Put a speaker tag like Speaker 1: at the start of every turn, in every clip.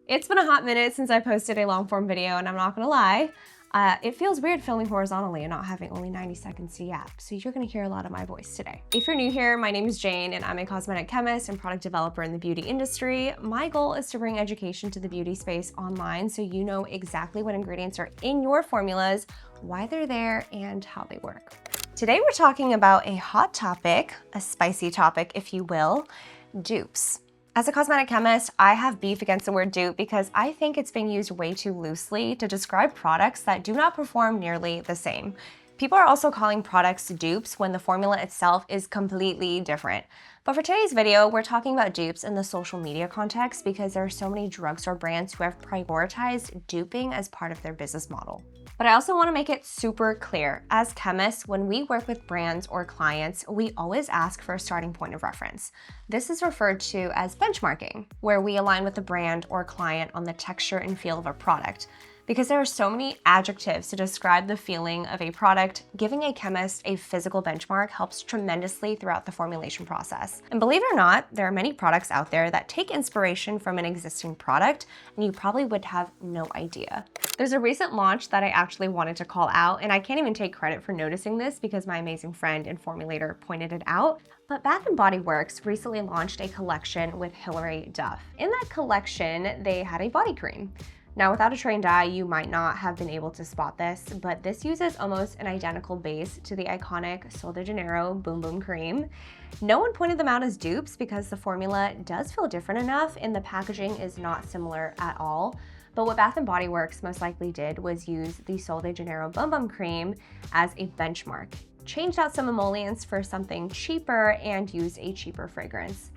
Speaker 1: It's been a hot minute since I posted a long form video, and I'm not gonna lie, it feels weird filming horizontally and not having only 90 seconds to yap, so you're gonna hear a lot of my voice today. If you're new here, my name is Jane and I'm a cosmetic chemist and product developer in the beauty industry. My goal is to bring education to the beauty space online so you know exactly what ingredients are in your formulas, why they're there, and how they work. Today we're talking about a hot topic, a spicy topic if you will, dupes. As a cosmetic chemist, I have beef against the word dupe because I think it's being used way too loosely to describe products that do not perform nearly the same. People are also calling products dupes when the formula itself is completely different. But for today's video, we're talking about dupes in the social media context because there are so many drugstore brands who have prioritized duping as part of their business model. But I also want to make it super clear. As chemists, when we work with brands or clients, we always ask for a starting point of reference. This is referred to as benchmarking, where we align with the brand or client on the texture and feel of a product. Because there are so many adjectives to describe the feeling of a product, giving a chemist a physical benchmark helps tremendously throughout the formulation process. And believe it or not, there are many products out there that take inspiration from an existing product, and you probably would have no idea. There's a recent launch that I actually wanted to call out, and I can't even take credit for noticing this because my amazing friend and formulator pointed it out. But Bath & Body Works recently launched a collection with Hilary Duff. In that collection, they had a body cream. Now, without a trained eye, you might not have been able to spot this, but this uses almost an identical base to the iconic Sol De Janeiro Boom Boom Cream. No one pointed them out as dupes because the formula does feel different enough and the packaging is not similar at all. But what Bath & Body Works most likely did was use the Sol De Janeiro Boom Boom Cream as a benchmark, changed out some emollients for something cheaper, and used a cheaper fragrance.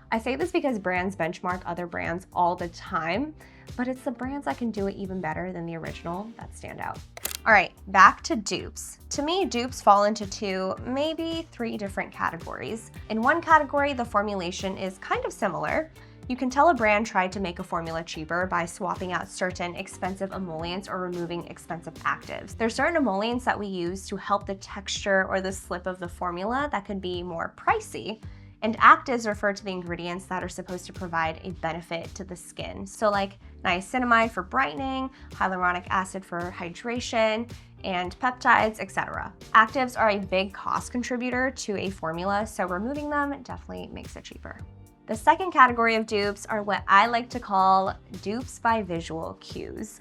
Speaker 1: I say this because brands benchmark other brands all the time, but it's the brands that can do it even better than the original that stand out. All right, back to dupes. To me, dupes fall into two, maybe three different categories. In one category, the formulation is kind of similar. You can tell a brand tried to make a formula cheaper by swapping out certain expensive emollients or removing expensive actives. There's certain emollients that we use to help the texture or the slip of the formula that can be more pricey. And actives refer to the ingredients that are supposed to provide a benefit to the skin. So like niacinamide for brightening, hyaluronic acid for hydration, and peptides, etc. Actives are a big cost contributor to a formula, so removing them definitely makes it cheaper. The second category of dupes are what I like to call dupes by visual cues.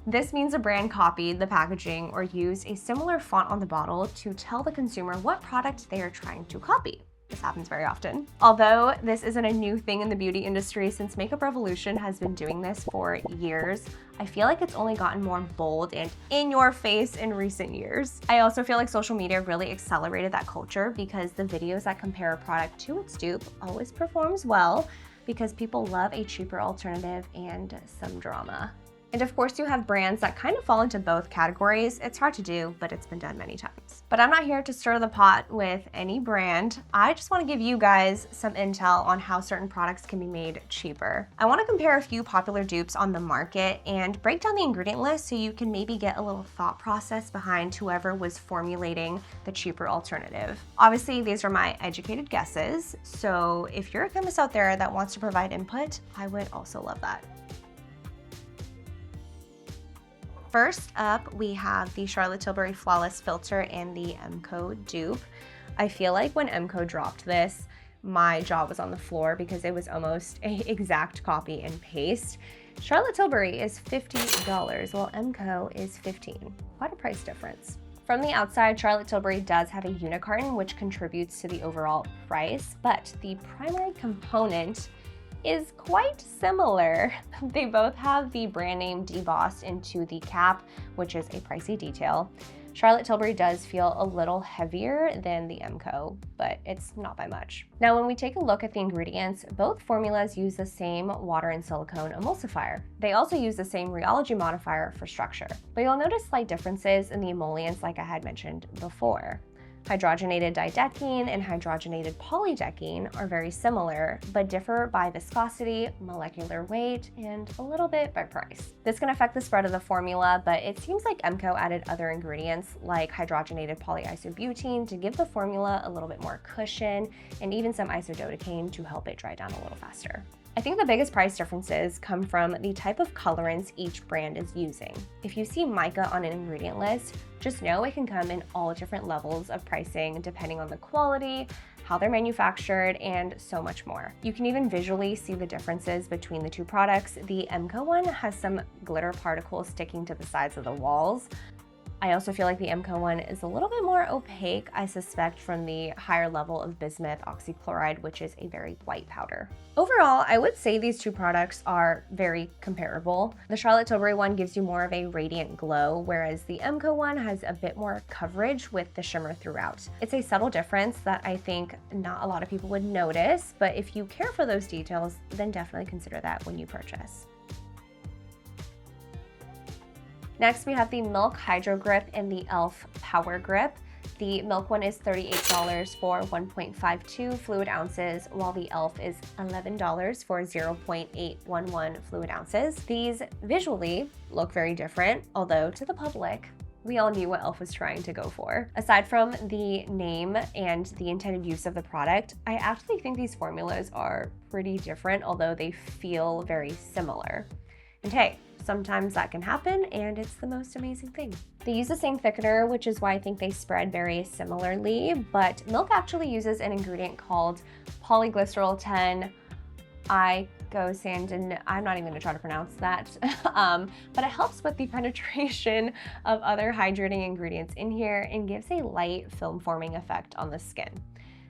Speaker 1: This means a brand copied the packaging or used a similar font on the bottle to tell the consumer what product they are trying to copy. This happens very often. Although this isn't a new thing in the beauty industry, since Makeup Revolution has been doing this for years, I feel like it's only gotten more bold and in your face in recent years. I also feel like social media really accelerated that culture because the videos that compare a product to its dupe always performs well because people love a cheaper alternative and some drama. And of course, you have brands that kind of fall into both categories. It's hard to do, but it's been done many times. But I'm not here to stir the pot with any brand. I just want to give you guys some intel on how certain products can be made cheaper. I want to compare a few popular dupes on the market and break down the ingredient list so you can maybe get a little thought process behind whoever was formulating the cheaper alternative. Obviously, these are my educated guesses, so if you're a chemist out there that wants to provide input, I would also love that. First up, we have the Charlotte Tilbury Flawless Filter and the MCO dupe. I feel like when MCO dropped this, my jaw was on the floor because it was almost an exact copy and paste. Charlotte Tilbury is $50, while MCO is $15. Quite a price difference. From the outside, Charlotte Tilbury does have a unicarton, which contributes to the overall price, but the primary component is quite similar. They both have the brand name debossed into the cap, which is a pricey detail. Charlotte Tilbury does feel a little heavier than the MCO, but it's not by much. Now, when we take a look at the ingredients, both formulas use the same water and silicone emulsifier. They also use the same rheology modifier for structure, but you'll notice slight differences in the emollients like I had mentioned before. Hydrogenated didecane and hydrogenated polydecane are very similar, but differ by viscosity, molecular weight, and a little bit by price. This can affect the spread of the formula, but it seems like MCO added other ingredients like hydrogenated polyisobutene to give the formula a little bit more cushion, and even some isododecane to help it dry down a little faster. I think the biggest price differences come from the type of colorants each brand is using. If you see mica on an ingredient list, just know it can come in all different levels of pricing depending on the quality, how they're manufactured, and so much more. You can even visually see the differences between the two products. The MCO one has some glitter particles sticking to the sides of the walls. I also feel like the MCO one is a little bit more opaque, I suspect from the higher level of bismuth oxychloride, which is a very white powder. Overall, I would say these two products are very comparable. The Charlotte Tilbury one gives you more of a radiant glow, whereas the MCO one has a bit more coverage with the shimmer throughout. It's a subtle difference that I think not a lot of people would notice, but if you care for those details, then definitely consider that when you purchase. Next, we have the Milk Hydrogrip and the e.l.f. Power Grip. The Milk one is $38 for 1.52 fluid ounces, while the e.l.f. is $11 for 0.811 fluid ounces. These visually look very different, although to the public, we all knew what e.l.f. was trying to go for. Aside from the name and the intended use of the product, I actually think these formulas are pretty different, although they feel very similar. And hey, sometimes that can happen, and it's the most amazing thing. They use the same thickener, which is why I think they spread very similarly, but Milk actually uses an ingredient called polyglycerol 10 icosandin. I'm not even gonna try to pronounce that, but it helps with the penetration of other hydrating ingredients in here and gives a light film forming effect on the skin.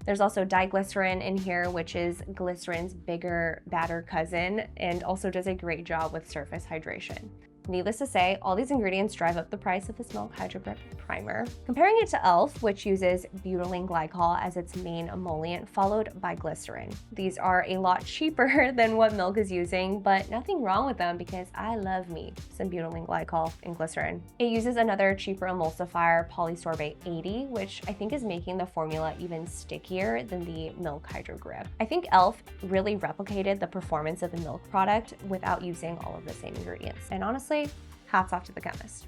Speaker 1: There's also diglycerin in here, which is glycerin's bigger, badder cousin, and also does a great job with surface hydration. Needless to say, all these ingredients drive up the price of this Milk Hydrogrip primer. Comparing it to e.l.f., which uses butylene glycol as its main emollient, followed by glycerin. These are a lot cheaper than what Milk is using, but nothing wrong with them because I love me some butylene glycol and glycerin. It uses another cheaper emulsifier, polysorbate 80, which I think is making the formula even stickier than the Milk Hydrogrip. I think e.l.f. really replicated the performance of the Milk product without using all of the same ingredients. And honestly, hats off to the chemist.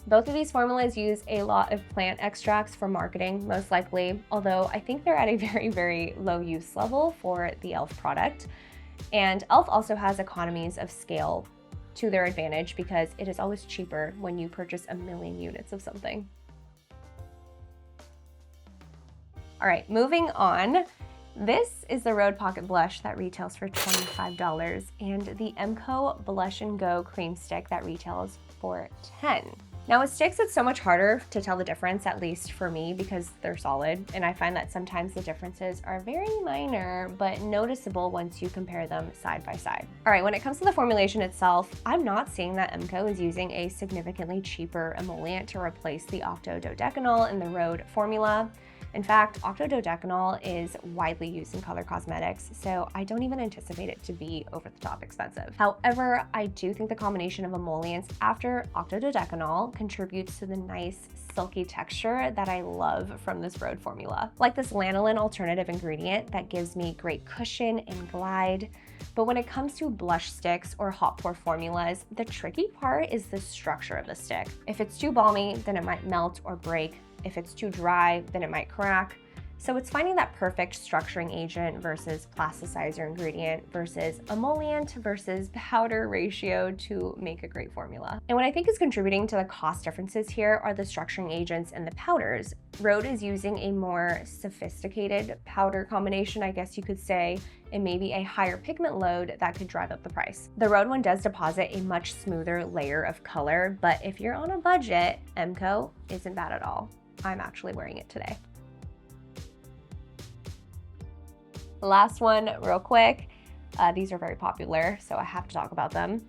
Speaker 1: Both of these formulas use a lot of plant extracts for marketing, most likely, although I think they're at a very, very low use level for the e.l.f. product. And e.l.f. also has economies of scale to their advantage because it is always cheaper when you purchase 1 million units of something. All right, moving on. This is the Rhode Pocket Blush that retails for $25 and the MCO Blush and Go Cream Stick that retails for $10. Now with sticks, it's so much harder to tell the difference, at least for me, because they're solid, and I find that sometimes the differences are very minor, but noticeable once you compare them side by side. All right, when it comes to the formulation itself, I'm not seeing that MCO is using a significantly cheaper emollient to replace the octododecanol in the Rhode formula. In fact, octododecanol is widely used in color cosmetics, so I don't even anticipate it to be over the top expensive. However, I do think the combination of emollients after octododecanol contributes to the nice silky texture that I love from this Rhode formula. Like this lanolin alternative ingredient that gives me great cushion and glide. But when it comes to blush sticks or hot pour formulas, the tricky part is the structure of the stick. If it's too balmy, then it might melt or break. If it's too dry, then it might crack. So it's finding that perfect structuring agent versus plasticizer ingredient versus emollient versus powder ratio to make a great formula. And what I think is contributing to the cost differences here are the structuring agents and the powders. Rhode is using a more sophisticated powder combination, I guess you could say, and maybe a higher pigment load that could drive up the price. The Rhode one does deposit a much smoother layer of color, but if you're on a budget, MCO isn't bad at all. I'm actually wearing it today. Last one real quick. These are very popular, so I have to talk about them.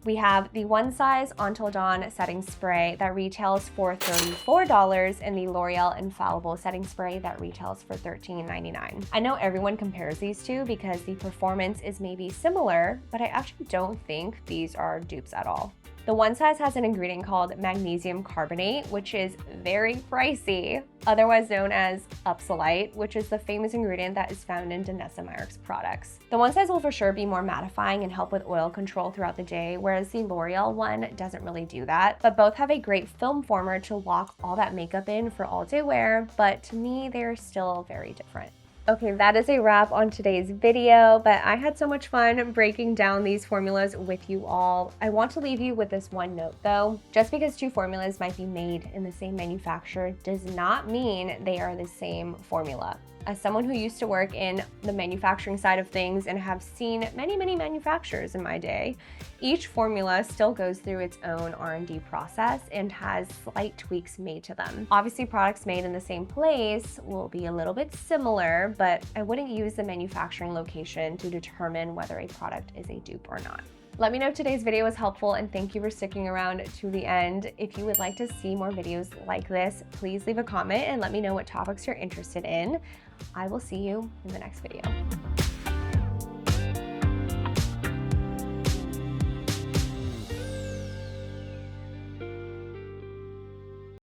Speaker 1: We have the One Size Until Dawn Setting Spray that retails for $34 and the L'Oreal Infallible Setting Spray that retails for $13.99. I know everyone compares these two because the performance is maybe similar, but I actually don't think these are dupes at all. The One Size has an ingredient called magnesium carbonate, which is very pricey, otherwise known as Upsolite, which is the famous ingredient that is found in Danessa Meyer's products. The One Size will for sure be more mattifying and help with oil control throughout the day, whereas the L'Oreal one doesn't really do that, but both have a great film former to lock all that makeup in for all day wear, but to me, they're still very different. Okay, that is a wrap on today's video, but I had so much fun breaking down these formulas with you all. I want to leave you with this one note though. Just because two formulas might be made in the same manufacturer does not mean they are the same formula. As someone who used to work in the manufacturing side of things and have seen many manufacturers in my day, each formula still goes through its own R&D process and has slight tweaks made to them. Obviously, products made in the same place will be a little bit similar, but I wouldn't use the manufacturing location to determine whether a product is a dupe or not. Let me know if today's video was helpful, and thank you for sticking around to the end. If you would like to see more videos like this, please leave a comment and let me know what topics you're interested in. I will see you in the next video.